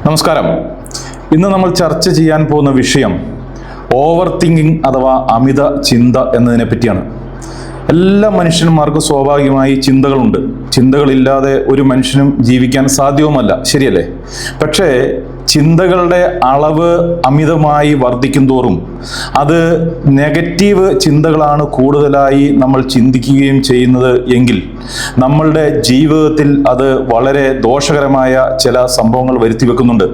നമസ്കാരം. ഇന്ന് നമ്മൾ ചർച്ച ചെയ്യാൻ പോകുന്ന വിഷയം ഓവർ തിങ്കിങ് അഥവാ അമിത ചിന്ത എന്നതിനെ പറ്റിയാണ്. എല്ലാ മനുഷ്യന്മാർക്കും സ്വാഭാവികമായി ചിന്തകളുണ്ട്. ചിന്തകളില്ലാതെ ഒരു മനുഷ്യനും ജീവിക്കാൻ സാധ്യവുമല്ല, ശരിയല്ലേ? പക്ഷേ ചിന്തകളുടെ അളവ് അമിതമായി വർദ്ധിക്കും തോറും അത് നെഗറ്റീവ് ചിന്തകളാണ് കൂടുതലായി നമ്മൾ ചിന്തിക്കുകയും ചെയ്യുന്നത് എങ്കിൽ നമ്മളുടെ ജീവിതത്തിൽ അത് വളരെ ദോഷകരമായ ചില സംഭവങ്ങൾ വരുത്തി വെക്കുന്നുണ്ട്.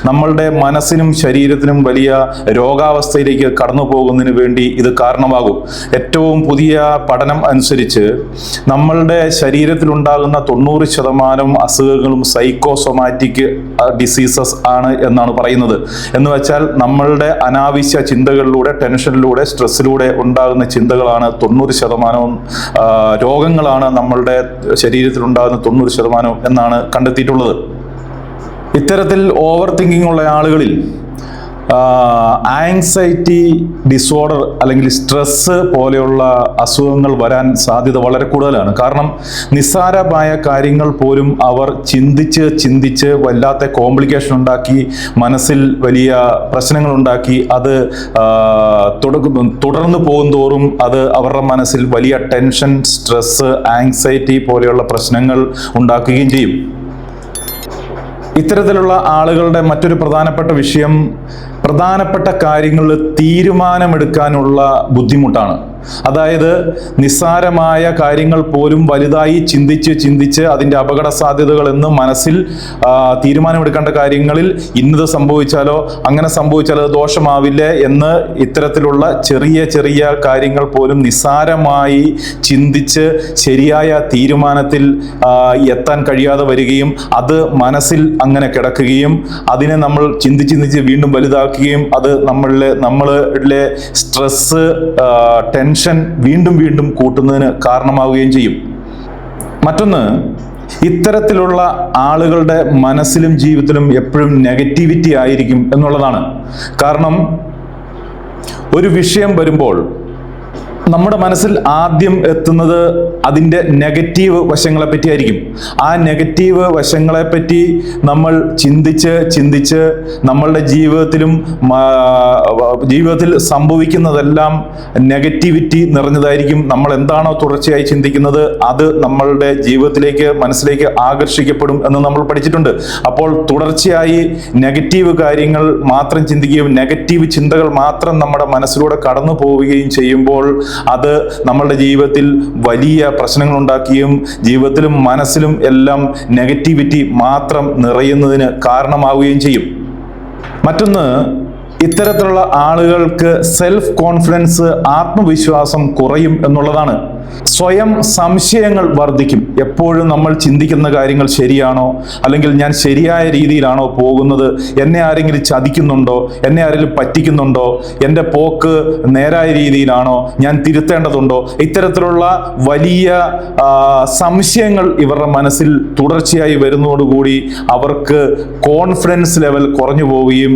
നമ്മളുടെ മനസ്സിനും ശരീരത്തിനും വലിയ രോഗാവസ്ഥയിലേക്ക് കടന്നു പോകുന്നതിന് വേണ്ടി ഇത് കാരണമാകും. ഏറ്റവും പുതിയ പഠനം അനുസരിച്ച് നമ്മളുടെ ശരീരത്തിലുണ്ടാകുന്ന 90% അസുഖങ്ങളും സൈക്കോസൊമാറ്റിക് ഡിസീസസ് ആണ് എന്നാണ് പറയുന്നത്. എന്ന് വെച്ചാൽ നമ്മളുടെ അനാവശ്യ ചിന്തകളിലൂടെ, ടെൻഷനിലൂടെ, സ്ട്രെസ്സിലൂടെ ഉണ്ടാകുന്ന ചിന്തകളാണ് 90% രോഗങ്ങളാണ് നമ്മളുടെ ശരീരത്തിൽ ഉണ്ടാകുന്ന 90% എന്നാണ് കണ്ടെത്തിയിട്ടുള്ളത്. ഇത്തരത്തിൽ ഓവർ തിങ്കിങ് ഉള്ള ആളുകളിൽ ആങ്സൈറ്റി ഡിസോർഡർ അല്ലെങ്കിൽ സ്ട്രെസ് പോലെയുള്ള അസുഖങ്ങൾ വരാൻ സാധ്യത വളരെ കൂടുതലാണ്. കാരണം നിസ്സാരമായ കാര്യങ്ങൾ പോലും അവർ ചിന്തിച്ച് വല്ലാത്ത കോംപ്ലിക്കേഷൻ ഉണ്ടാക്കി, മനസ്സിൽ വലിയ പ്രശ്നങ്ങൾ ഉണ്ടാക്കി, അത് തുടർന്ന് പോകുന്തോറും അത് അവരുടെ മനസ്സിൽ വലിയ ടെൻഷൻ, സ്ട്രെസ്, ആങ്സൈറ്റി പോലെയുള്ള പ്രശ്നങ്ങൾ ഉണ്ടാക്കുകയും ചെയ്യും. ഇത്തരത്തിലുള്ള ആളുകളുടെ മറ്റൊരു പ്രധാനപ്പെട്ട വിഷയം പ്രധാനപ്പെട്ട കാര്യങ്ങളിൽ തീരുമാനമെടുക്കാനുള്ള ബുദ്ധിമുട്ടാണ്. അതായത് നിസ്സാരമായ കാര്യങ്ങൾ പോലും വലുതായി ചിന്തിച്ച് അതിൻ്റെ അപകട സാധ്യതകൾ എന്ന് മനസ്സിൽ തീരുമാനമെടുക്കേണ്ട കാര്യങ്ങളിൽ ഇന്നത് സംഭവിച്ചാലോ അങ്ങനെ സംഭവിച്ചാലോ ദോഷമാവില്ലേ എന്ന് ഇത്തരത്തിലുള്ള ചെറിയ കാര്യങ്ങൾ പോലും നിസ്സാരമായി ചിന്തിച്ച് ശരിയായ തീരുമാനത്തിൽ എത്താൻ കഴിയാതെ വരികയും അത് മനസ്സിൽ അങ്ങനെ കിടക്കുകയും അതിനെ നമ്മൾ ചിന്തിച്ച് വീണ്ടും വലുതാക്കുകയും അത് നമ്മളിലെ സ്ട്രെസ്, ടെൻഷൻ വീണ്ടും കൂട്ടുന്നതിന് കാരണമാവുകയും ചെയ്യും. മറ്റൊന്ന്, ഇത്തരത്തിലുള്ള ആളുകളുടെ മനസ്സിലും ജീവിതത്തിലും എപ്പോഴും നെഗറ്റിവിറ്റി ആയിരിക്കും എന്നുള്ളതാണ്. കാരണം ഒരു വിഷയം വരുമ്പോൾ നമ്മുടെ മനസ്സിൽ ആദ്യം എത്തുന്നത് അതിൻ്റെ നെഗറ്റീവ് വശങ്ങളെ പറ്റിയായിരിക്കും. ആ നെഗറ്റീവ് വശങ്ങളെപ്പറ്റി നമ്മൾ ചിന്തിച്ച് നമ്മളുടെ ജീവിതത്തിൽ സംഭവിക്കുന്നതെല്ലാം നെഗറ്റിവിറ്റി നിറഞ്ഞതായിരിക്കും. നമ്മൾ എന്താണോ തുടർച്ചയായി ചിന്തിക്കുന്നത് അത് നമ്മളുടെ ജീവിതത്തിലേക്ക്, മനസ്സിലേക്ക് ആകർഷിക്കപ്പെടും എന്ന് നമ്മൾ പഠിച്ചിട്ടുണ്ട്. അപ്പോൾ തുടർച്ചയായി നെഗറ്റീവ് കാര്യങ്ങൾ മാത്രം ചിന്തിക്കുകയും നെഗറ്റീവ് ചിന്തകൾ മാത്രം നമ്മുടെ മനസ്സിലൂടെ കടന്നു പോവുകയും ചെയ്യുമ്പോൾ അത് നമ്മളുടെ ജീവിതത്തിൽ വലിയ പ്രശ്നങ്ങൾ ഉണ്ടാക്കുകയും ജീവിതത്തിലും മനസ്സിലും എല്ലാം നെഗറ്റിവിറ്റി മാത്രം നിറയുന്നതിന് കാരണമാവുകയും ചെയ്യും. മറ്റൊന്ന്, ഇത്തരത്തിലുള്ള ആളുകൾക്ക് സെൽഫ് കോൺഫിഡൻസ്, ആത്മവിശ്വാസം കുറയും എന്നുള്ളതാണ്. സ്വയം സംശയങ്ങൾ വർദ്ധിക്കും. എപ്പോഴും നമ്മൾ ചിന്തിക്കുന്ന കാര്യങ്ങൾ ശരിയാണോ, അല്ലെങ്കിൽ ഞാൻ ശരിയായ രീതിയിലാണോ പോകുന്നത്, എന്നെ ആരെങ്കിലും ചതിക്കുന്നുണ്ടോ, എന്നെ ആരെങ്കിലും പറ്റിക്കുന്നുണ്ടോ, എൻ്റെ പോക്ക് നേരായ രീതിയിലാണോ, ഞാൻ തിരുത്തേണ്ടതുണ്ടോ, ഇത്തരത്തിലുള്ള വലിയ സംശയങ്ങൾ ഇവരുടെ മനസ്സിൽ തുടർച്ചയായി വരുന്നതോടുകൂടി അവർക്ക് കോൺഫിഡൻസ് ലെവൽ കുറഞ്ഞു പോവുകയും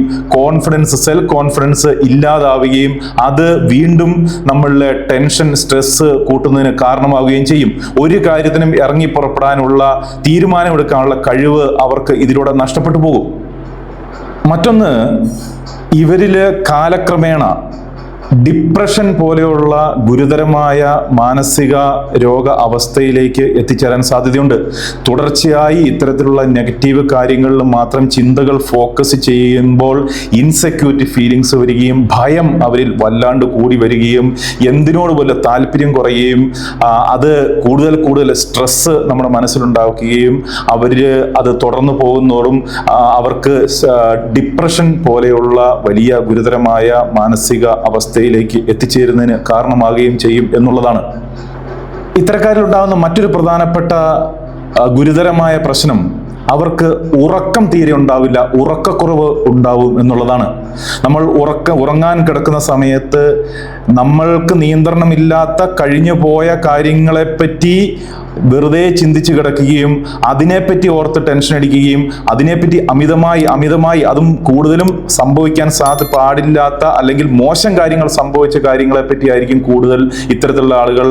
സെൽഫ് കോൺഫിഡൻസ് ഇല്ലാതാവുകയും അത് വീണ്ടും നമ്മളുടെ ടെൻഷൻ, സ്ട്രെസ് കൂട്ടുന്നതിന് കാരണമാവുകയും ചെയ്യും. ഒരു കാര്യത്തിനും ഇറങ്ങി പുറപ്പെടാനുള്ള, തീരുമാനമെടുക്കാനുള്ള കഴിവ് അവർക്ക് ഇതിലൂടെ നഷ്ടപ്പെട്ടു പോകും. മറ്റൊന്ന്, ഇവരില് കാലക്രമേണ ഡിപ്രഷൻ പോലെയുള്ള ഗുരുതരമായ മാനസിക രോഗ അവസ്ഥയിലേക്ക് എത്തിച്ചേരാൻ സാധ്യതയുണ്ട്. തുടർച്ചയായി ഇത്തരത്തിലുള്ള നെഗറ്റീവ് കാര്യങ്ങളിൽ മാത്രം ചിന്തകൾ ഫോക്കസ് ചെയ്യുമ്പോൾ ഇൻസെക്യൂരിറ്റി ഫീലിങ്സ് വരികയും ഭയം അവരിൽ വല്ലാണ്ട് കൂടി വരികയും എന്തിനോട് പോലെ താല്പര്യം കുറയുകയും അത് കൂടുതൽ സ്ട്രെസ് നമ്മുടെ മനസ്സിലുണ്ടാക്കുകയും അത് തുടർന്ന് പോകുന്നതോടും അവർക്ക് ഡിപ്രഷൻ പോലെയുള്ള വലിയ ഗുരുതരമായ മാനസിക അവസ്ഥയിലേക്ക് എത്തിച്ചേരുന്നതിന് കാരണമാകുകയും ചെയ്യും എന്നുള്ളതാണ്. ഇത്തരക്കാരിലുണ്ടാകുന്ന മറ്റൊരു പ്രധാനപ്പെട്ട ഗുരുതരമായ പ്രശ്നം അവർക്ക് ഉറക്കം തീരെ ഉണ്ടാവില്ല, ഉറക്കക്കുറവ് ഉണ്ടാവും എന്നുള്ളതാണ്. നമ്മൾ ഉറങ്ങാൻ കിടക്കുന്ന സമയത്ത് നമ്മൾക്ക് നിയന്ത്രണമില്ലാത്ത കഴിഞ്ഞു പോയ കാര്യങ്ങളെപ്പറ്റി വെറുതെ ചിന്തിച്ച് കിടക്കുകയും അതിനെപ്പറ്റി ഓർത്ത് ടെൻഷൻ അടിക്കുകയും അതിനെപ്പറ്റി അമിതമായി അതും കൂടുതലും സംഭവിക്കാൻ പാടില്ലാത്ത അല്ലെങ്കിൽ മോശം കാര്യങ്ങൾ സംഭവിച്ച കാര്യങ്ങളെ പറ്റി ആയിരിക്കും കൂടുതൽ ഇത്തരത്തിലുള്ള ആളുകൾ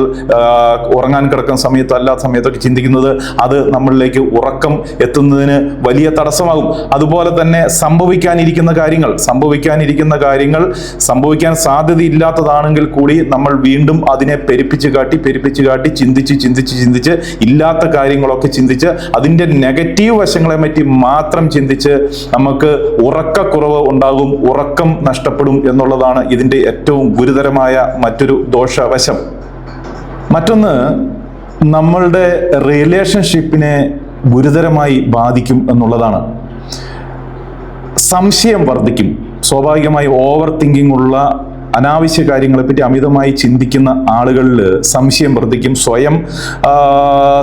ഉറങ്ങാൻ കിടക്കുന്ന സമയത്ത് അല്ലാത്ത സമയത്തൊക്കെ ചിന്തിക്കുന്നത്. അത് നമ്മളിലേക്ക് ഉറക്കം എത്തുന്നതിന് വലിയ തടസ്സമാകും. അതുപോലെ തന്നെ സംഭവിക്കാനിരിക്കുന്ന കാര്യങ്ങൾ സംഭവിക്കാൻ സാധ്യതയില്ലാത്തതാണെങ്കിൽ കൂടി നമ്മൾ വീണ്ടും അതിനെ പെരുപ്പിച്ച് കാട്ടി ചിന്തിച്ച് ഇല്ലാത്ത കാര്യങ്ങളൊക്കെ ചിന്തിച്ച് അതിൻ്റെ നെഗറ്റീവ് വശങ്ങളെ പറ്റി മാത്രം ചിന്തിച്ച് നമുക്ക് ഉറക്കക്കുറവ് ഉണ്ടാകും, ഉറക്കം നഷ്ടപ്പെടും എന്നുള്ളതാണ് ഇതിൻ്റെ ഏറ്റവും ഗുരുതരമായ മറ്റൊരു ദോഷവശം. മറ്റൊന്ന്, നമ്മളുടെ റിലേഷൻഷിപ്പിനെ ഗുരുതരമായി ബാധിക്കും എന്നുള്ളതാണ്. സംശയം വർദ്ധിക്കും. സ്വാഭാവികമായി ഓവർ തിങ്കിങ് ഉള്ള അനാവശ്യ കാര്യങ്ങളെപ്പറ്റി അമിതമായി ചിന്തിക്കുന്ന ആളുകളിൽ സംശയം വർദ്ധിക്കും. സ്വയം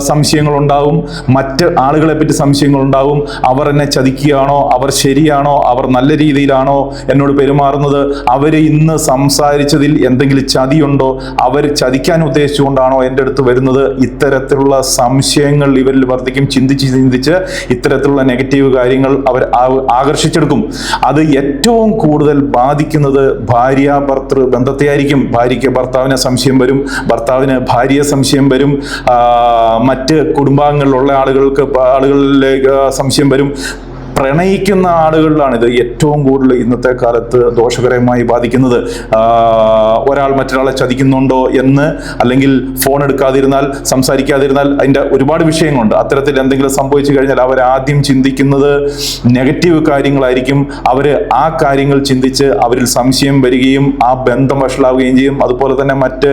സംശയങ്ങളുണ്ടാവും, മറ്റ് ആളുകളെപ്പറ്റി സംശയങ്ങളുണ്ടാവും. അവർ എന്നെ ചതിക്കുകയാണോ, അവർ ശരിയാണോ, അവർ നല്ല രീതിയിലാണോ എന്നോട് പെരുമാറുന്നത്, അവർ ഇന്ന് സംസാരിച്ചതിൽ എന്തെങ്കിലും ചതിയുണ്ടോ, അവർ ചതിക്കാൻ ഉദ്ദേശിച്ചുകൊണ്ടാണോ എൻ്റെ അടുത്ത് വരുന്നത്, ഇത്തരത്തിലുള്ള സംശയങ്ങൾ ഇവരിൽ വർദ്ധിക്കും. ചിന്തിച്ച് ഇത്തരത്തിലുള്ള നെഗറ്റീവ് കാര്യങ്ങൾ അവർ ആകർഷിച്ചെടുക്കും. അത് ഏറ്റവും കൂടുതൽ ബാധിക്കുന്നത് ഭാര്യ ബന്ധത്തെ ആയിരിക്കും. ഭാര്യയ്ക്ക് ഭർത്താവിനെ സംശയം വരും, ഭർത്താവിന് ഭാര്യയെ സംശയം വരും, മറ്റ് കുടുംബാംഗങ്ങളിലുള്ള ആളുകളിലേക്ക് സംശയം വരും. പ്രണയിക്കുന്ന ആളുകളിലാണ് ഇത് ഏറ്റവും കൂടുതൽ ഇന്നത്തെ കാലത്ത് ദോഷകരമായി ബാധിക്കുന്നത്. ഒരാൾ മറ്റൊരാളെ ചതിക്കുന്നുണ്ടോ എന്ന്, അല്ലെങ്കിൽ ഫോൺ എടുക്കാതിരുന്നാൽ, സംസാരിക്കാതിരുന്നാൽ, അതിൻ്റെ ഒരുപാട് വിഷയങ്ങളുണ്ട്. അത്തരത്തിൽ എന്തെങ്കിലും സംഭവിച്ചു കഴിഞ്ഞാൽ അവരാദ്യം ചിന്തിക്കുന്നത് നെഗറ്റീവ് കാര്യങ്ങളായിരിക്കും. അവർ ആ കാര്യങ്ങൾ ചിന്തിച്ച് അവരിൽ സംശയം വരികയും ആ ബന്ധം വഷളാവുകയും ചെയ്യും. അതുപോലെ തന്നെ മറ്റ്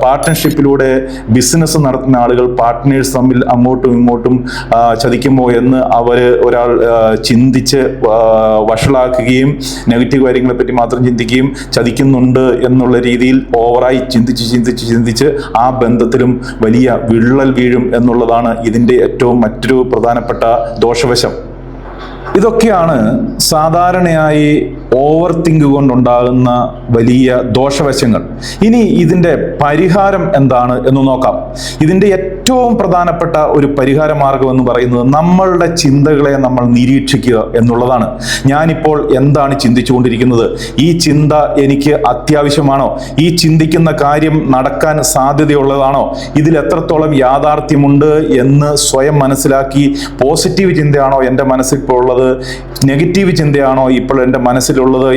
പാർട്ട്ണർഷിപ്പിലൂടെ ബിസിനസ് നടത്തുന്ന ആളുകൾ, പാർട്ട്നേഴ്സ് തമ്മിൽ അങ്ങോട്ടും ഇങ്ങോട്ടും ചതിക്കുമോ എന്ന് ഒരാൾ ചിന്തിച്ച് വഷളാക്കുകയും നെഗറ്റീവ് കാര്യങ്ങളെ പറ്റി മാത്രം ചിന്തിക്കുകയും ചതിക്കുന്നുണ്ട് എന്നുള്ള രീതിയിൽ ഓവറായി ചിന്തിച്ച് ആ ബന്ധത്തിലും വലിയ വിള്ളൽ വീഴും എന്നുള്ളതാണ് ഇതിൻ്റെ ഏറ്റവും മറ്റൊരു പ്രധാനപ്പെട്ട ദോഷവശം. ഇതൊക്കെയാണ് സാധാരണയായി ഓവർ തിങ്ക് കൊണ്ടുണ്ടാകുന്ന വലിയ ദോഷവശങ്ങൾ. ഇനി ഇതിൻ്റെ പരിഹാരം എന്താണ് എന്ന് നോക്കാം. ഇതിൻ്റെ ഏറ്റവും പ്രധാനപ്പെട്ട ഒരു പരിഹാര മാർഗം എന്ന് പറയുന്നത് നമ്മളുടെ ചിന്തകളെ നമ്മൾ നിരീക്ഷിക്കുക എന്നുള്ളതാണ്. ഞാനിപ്പോൾ എന്താണ് ചിന്തിച്ചുകൊണ്ടിരിക്കുന്നത്? ഈ ചിന്ത എനിക്ക് അത്യാവശ്യമാണോ? ഈ ചിന്തിക്കുന്ന കാര്യം നടക്കാൻ സാധ്യതയുള്ളതാണോ? ഇതിൽ എത്രത്തോളം യാഥാർത്ഥ്യമുണ്ട് എന്ന് സ്വയം മനസ്സിലാക്കി, പോസിറ്റീവ് ചിന്തയാണോ എൻ്റെ മനസ്സിൽ ഇപ്പോൾ ഉള്ളത്, നെഗറ്റീവ് ചിന്തയാണോ ഇപ്പോൾ എൻ്റെ മനസ്സിലുള്ളത്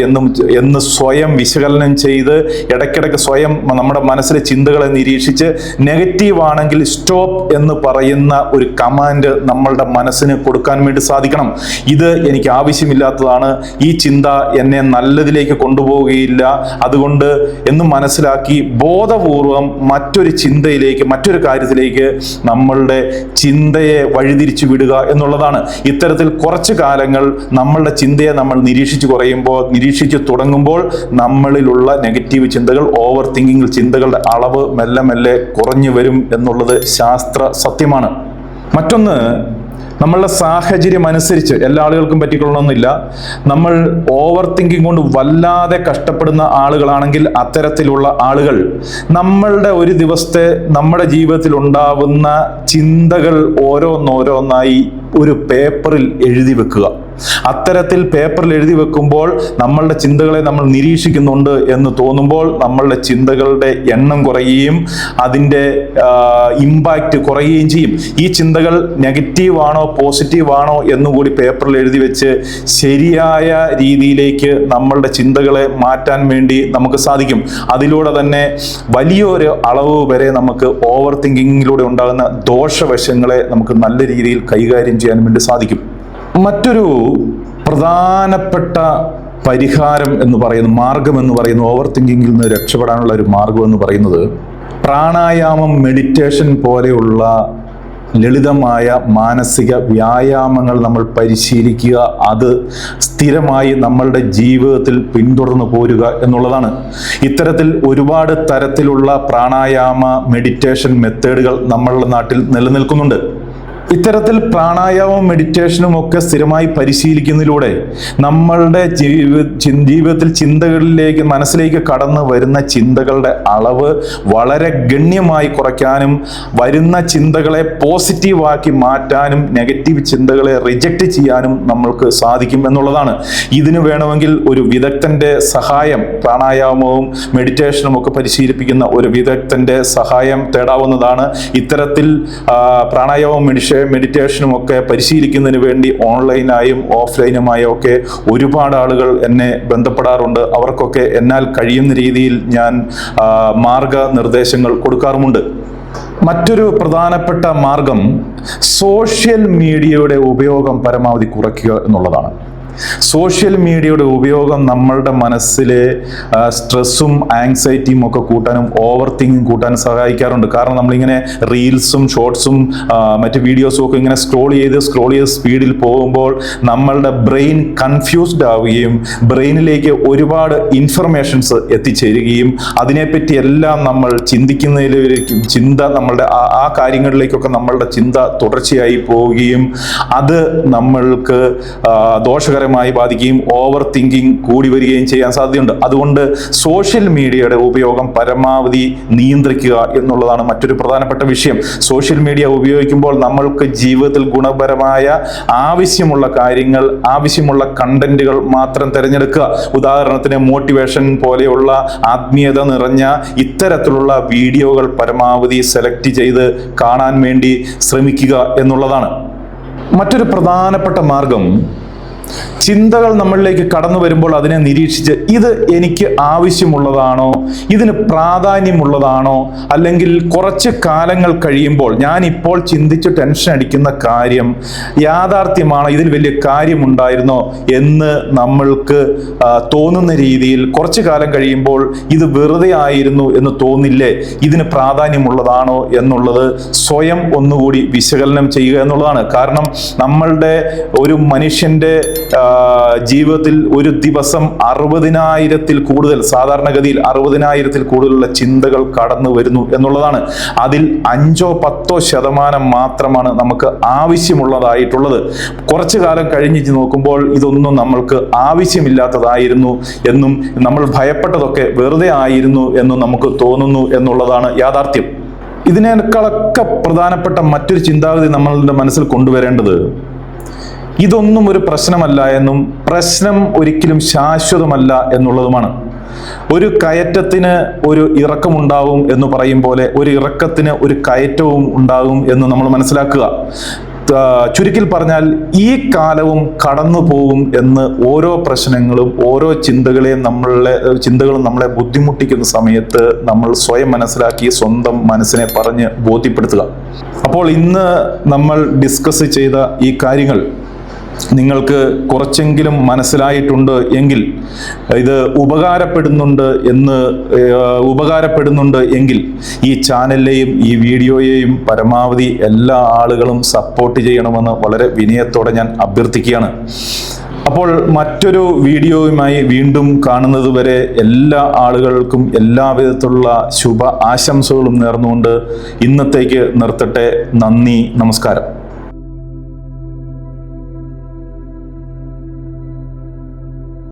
എന്ന് സ്വയം വിശകലനം ചെയ്ത് ഇടയ്ക്കിടയ്ക്ക് സ്വയം നമ്മുടെ മനസ്സിലെ ചിന്തകളെ നിരീക്ഷിച്ച് നെഗറ്റീവ് ആണെങ്കിൽ സ്റ്റോപ്പ് എന്ന് പറയുന്ന ഒരു കമാൻഡ് നമ്മളുടെ മനസ്സിന് കൊടുക്കാൻ വേണ്ടി സാധിക്കണം. ഇത് എനിക്ക് ആവശ്യമില്ലാത്തതാണ്, ഈ ചിന്ത എന്നെ നല്ലതിലേക്ക് കൊണ്ടുപോവുകയില്ല, അതുകൊണ്ട് എന്ന് മനസ്സിലാക്കി ബോധപൂർവം മറ്റൊരു ചിന്തയിലേക്ക്, മറ്റൊരു കാര്യത്തിലേക്ക് നമ്മളുടെ ചിന്തയെ വഴിതിരിച്ചു വിടുക എന്നുള്ളതാണ്. ഇത്തരത്തിൽ കുറച്ച് കാലങ്ങൾ നമ്മളുടെ ചിന്തയെ നമ്മൾ നിരീക്ഷിച്ചു തുടങ്ങുമ്പോൾ നമ്മളിലുള്ള നെഗറ്റീവ് ചിന്തകൾ, ഓവർ തിങ്കിങ് ചിന്തകളുടെ അളവ് മെല്ലെ മെല്ലെ കുറഞ്ഞു വരും എന്നുള്ളത് ശാസ്ത്ര സത്യമാണ്. മറ്റൊന്ന്, നമ്മളുടെ സാഹചര്യം അനുസരിച്ച് എല്ലാ ആളുകൾക്കും പറ്റിക്കൊള്ളണമെന്നില്ല. നമ്മൾ ഓവർ തിങ്കിങ് കൊണ്ട് വല്ലാതെ കഷ്ടപ്പെടുന്ന ആളുകളാണെങ്കിൽ അത്തരത്തിലുള്ള ആളുകൾ നമ്മളുടെ ഒരു ദിവസത്തെ നമ്മുടെ ജീവിതത്തിൽ ഉണ്ടാവുന്ന ചിന്തകൾ ഓരോന്നോരോന്നായി ഒരു പേപ്പറിൽ എഴുതി വെക്കുക. അത്തരത്തിൽ പേപ്പറിൽ എഴുതി വെക്കുമ്പോൾ നമ്മളുടെ ചിന്തകളെ നമ്മൾ നിരീക്ഷിക്കുന്നുണ്ട് എന്ന് തോന്നുമ്പോൾ നമ്മളുടെ ചിന്തകളുടെ എണ്ണം കുറയുകയും അതിൻ്റെ ഇമ്പാക്റ്റ് കുറയുകയും ചെയ്യും. ഈ ചിന്തകൾ നെഗറ്റീവ് ആണോ പോസിറ്റീവ് ആണോ എന്നുകൂടി പേപ്പറിൽ എഴുതി വെച്ച് ശരിയായ രീതിയിലേക്ക് നമ്മളുടെ ചിന്തകളെ മാറ്റാൻ വേണ്ടി നമുക്ക് സാധിക്കും. അതിലൂടെ തന്നെ വലിയൊരു അളവ് വരെ നമുക്ക് ഓവർ തിങ്കിങ്ങിലൂടെ ഉണ്ടാകുന്ന ദോഷവശങ്ങളെ നമുക്ക് നല്ല രീതിയിൽ കൈകാര്യം ചെയ്യാൻ വേണ്ടി സാധിക്കും. മറ്റൊരു പ്രധാനപ്പെട്ട പരിഹാരം എന്ന് പറയുന്നത്, മാർഗം എന്ന് പറയുന്നത്, ഓവർ തിങ്കിങ്ങിൽ നിന്ന് രക്ഷപ്പെടാനുള്ള ഒരു മാർഗം എന്ന് പറയുന്നത് പ്രാണായാമം, മെഡിറ്റേഷൻ പോലെയുള്ള ലളിതമായ മാനസിക വ്യായാമങ്ങൾ നമ്മൾ പരിശീലിക്കുക, അത് സ്ഥിരമായി നമ്മളുടെ ജീവിതത്തിൽ പിന്തുടർന്നു പോരുക എന്നുള്ളതാണ്. ഇത്തരത്തിൽ ഒരുപാട് തരത്തിലുള്ള പ്രാണായാമ മെഡിറ്റേഷൻ മെത്തേഡുകൾ നമ്മളുടെ നാട്ടിൽ നിലനിൽക്കുന്നുണ്ട്. ഇത്തരത്തിൽ പ്രാണായാമവും മെഡിറ്റേഷനും ഒക്കെ സ്ഥിരമായി പരിശീലിക്കുന്നതിലൂടെ നമ്മളുടെ ജീവിതത്തിൽ ചിന്തകളിലേക്ക് മനസ്സിലേക്ക് കടന്നു വരുന്ന ചിന്തകളുടെ അളവ് വളരെ ഗണ്യമായി കുറയ്ക്കാനും വരുന്ന ചിന്തകളെ പോസിറ്റീവാക്കി മാറ്റാനും നെഗറ്റീവ് ചിന്തകളെ റിജക്റ്റ് ചെയ്യാനും നമ്മൾക്ക് സാധിക്കും എന്നുള്ളതാണ്. ഇതിന് വേണമെങ്കിൽ ഒരു വിദഗ്ധന്റെ സഹായം, പ്രാണായാമവും മെഡിറ്റേഷനും ഒക്കെ പരിശീലിപ്പിക്കുന്ന ഒരു വിദഗ്ധന്റെ സഹായം തേടാവുന്നതാണ്. ഇത്തരത്തിൽ പ്രാണായാമവും മെഡിറ്റേഷനും ഒക്കെ പരിശീലിക്കുന്നതിന് വേണ്ടി ഓൺലൈനായും ഓഫ്ലൈനുമായും ഒക്കെ ഒരുപാട് ആളുകൾ എന്നെ ബന്ധപ്പെടാറുണ്ട്. അവർക്കൊക്കെ എന്നാൽ കഴിയുന്ന രീതിയിൽ ഞാൻ മാർഗനിർദ്ദേശങ്ങൾ കൊടുക്കാറുമുണ്ട്. മറ്റൊരു പ്രധാനപ്പെട്ട മാർഗം സോഷ്യൽ മീഡിയയുടെ ഉപയോഗം പരമാവധി കുറയ്ക്കുക എന്നുള്ളതാണ്. സോഷ്യൽ മീഡിയയുടെ ഉപയോഗം നമ്മളുടെ മനസ്സിലെ സ്ട്രെസ്സും ആങ്സൈറ്റിയും ഒക്കെ കൂട്ടാനും ഓവർ തിങ്കിങ് കൂട്ടാനും സഹായിക്കാറുണ്ട്. കാരണം നമ്മളിങ്ങനെ റീൽസും ഷോർട്സും മറ്റ് വീഡിയോസും ഒക്കെ ഇങ്ങനെ സ്ക്രോൾ ചെയ്ത് സ്പീഡിൽ പോകുമ്പോൾ നമ്മളുടെ ബ്രെയിൻ കൺഫ്യൂസ്ഡ് ആവുകയും ബ്രെയിനിലേക്ക് ഒരുപാട് ഇൻഫർമേഷൻസ് എത്തിച്ചേരുകയും അതിനെപ്പറ്റി എല്ലാം നമ്മൾ നമ്മളുടെ ആ കാര്യങ്ങളിലേക്കൊക്കെ നമ്മളുടെ ചിന്ത തുടർച്ചയായി പോവുകയും അത് നമ്മൾക്ക് ദോഷകരമായി ബാധിക്കുകയും ഓവർ തിങ്കിങ് കൂടി വരികയും ചെയ്യാൻ സാധ്യതയുണ്ട്. അതുകൊണ്ട് സോഷ്യൽ മീഡിയയുടെ ഉപയോഗം പരമാവധി നിയന്ത്രിക്കുക എന്നുള്ളതാണ് മറ്റൊരു പ്രധാനപ്പെട്ട വിഷയം. സോഷ്യൽ മീഡിയ ഉപയോഗിക്കുമ്പോൾ നമ്മൾക്ക് ജീവിതത്തിൽ ഗുണപരമായ ആവശ്യമുള്ള കാര്യങ്ങൾ, ആവശ്യമുള്ള കണ്ടന്റുകൾ മാത്രം തിരഞ്ഞെടുക്കുക. ഉദാഹരണത്തിന് മോട്ടിവേഷൻ പോലെയുള്ള ആത്മീയത നിറഞ്ഞ ഇത്തരത്തിലുള്ള വീഡിയോകൾ പരമാവധി സെലക്ട് ചെയ്ത് കാണാൻ വേണ്ടി ശ്രമിക്കുക എന്നുള്ളതാണ്. മറ്റൊരു പ്രധാനപ്പെട്ട മാർഗം, ചിന്തകൾ നമ്മളിലേക്ക് കടന്നു വരുമ്പോൾ അതിനെ നിരീക്ഷിച്ച് ഇത് എനിക്ക് ആവശ്യമുള്ളതാണോ, ഇതിന് പ്രാധാന്യമുള്ളതാണോ, അല്ലെങ്കിൽ കുറച്ച് കാലങ്ങൾ കഴിയുമ്പോൾ ഞാൻ ഇപ്പോൾ ചിന്തിച്ച് ടെൻഷൻ അടിക്കുന്ന കാര്യം യാഥാർത്ഥ്യമാണോ, ഇതിൽ വലിയ കാര്യമുണ്ടായിരുന്നോ എന്ന് നമ്മൾക്ക് തോന്നുന്ന രീതിയിൽ കുറച്ചു കാലം കഴിയുമ്പോൾ ഇത് വെറുതെ ആയിരുന്നു എന്ന് തോന്നില്ലേ, ഇതിന് പ്രാധാന്യമുള്ളതാണോ എന്നുള്ളത് സ്വയം ഒന്നുകൂടി വിശകലനം ചെയ്യുക എന്നുള്ളതാണ്. കാരണം നമ്മളുടെ ഒരു മനുഷ്യന്റെ ജീവിതത്തിൽ ഒരു ദിവസം 60,000-ൽ കൂടുതൽ, സാധാരണഗതിയിൽ 60,000-ൽ കൂടുതലുള്ള ചിന്തകൾ കടന്നു വരുന്നു എന്നുള്ളതാണ്. അതിൽ 5-10% മാത്രമാണ് നമുക്ക് ആവശ്യമുള്ളതായിട്ടുള്ളത്. കുറച്ചു കാലം കഴിഞ്ഞ് നോക്കുമ്പോൾ ഇതൊന്നും നമ്മൾക്ക് ആവശ്യമില്ലാത്തതായിരുന്നു എന്നും നമ്മൾ ഭയപ്പെട്ടതൊക്കെ വെറുതെ ആയിരുന്നു എന്നും നമുക്ക് തോന്നുന്നു എന്നുള്ളതാണ് യാഥാർത്ഥ്യം. ഇതിനേക്കാളൊക്കെ പ്രധാനപ്പെട്ട മറ്റൊരു ചിന്താഗതി നമ്മളുടെ മനസ്സിൽ കൊണ്ടുവരേണ്ടത്, ഇതൊന്നും ഒരു പ്രശ്നമല്ല എന്നും പ്രശ്നം ഒരിക്കലും ശാശ്വതമല്ല എന്നുള്ളതുമാണ്. ഒരു കയറ്റത്തിന് ഒരു ഇറക്കമുണ്ടാവും എന്ന് പറയും പോലെ ഒരു ഇറക്കത്തിന് ഒരു കയറ്റവും ഉണ്ടാകും എന്ന് നമ്മൾ മനസ്സിലാക്കുക. ചുരുക്കിൽ പറഞ്ഞാൽ ഈ കാലവും കടന്നു പോകും എന്ന് ഓരോ പ്രശ്നങ്ങളും ഓരോ ചിന്തകളും നമ്മളെ ബുദ്ധിമുട്ടിക്കുന്ന സമയത്ത് നമ്മൾ സ്വയം മനസ്സിലാക്കി സ്വന്തം മനസ്സിനെ പറഞ്ഞ് ബോധ്യപ്പെടുത്തുക. അപ്പോൾ ഇന്ന് നമ്മൾ ഡിസ്കസ് ചെയ്ത ഈ കാര്യങ്ങൾ നിങ്ങൾക്ക് കുറച്ചെങ്കിലും മനസ്സിലായിട്ടുണ്ട് എങ്കിൽ, ഇത് ഉപകാരപ്പെടുന്നുണ്ട് എങ്കിൽ ഈ ചാനലിലെയും ഈ വീഡിയോയെയും പരമാവധി എല്ലാ ആളുകളും സപ്പോർട്ട് ചെയ്യണമെന്ന് വളരെ വിനയത്തോടെ ഞാൻ അഭ്യർത്ഥിക്കുകയാണ്. അപ്പോൾ മറ്റൊരു വീഡിയോയുമായി വീണ്ടും കാണുന്നത് വരെ എല്ലാ ആളുകൾക്കും എല്ലാവിധത്തിലുള്ള ശുഭ ആശംസകളും നേർന്നുകൊണ്ട് ഇന്നത്തേക്ക് നിർത്തട്ടെ. നന്ദി, നമസ്കാരം.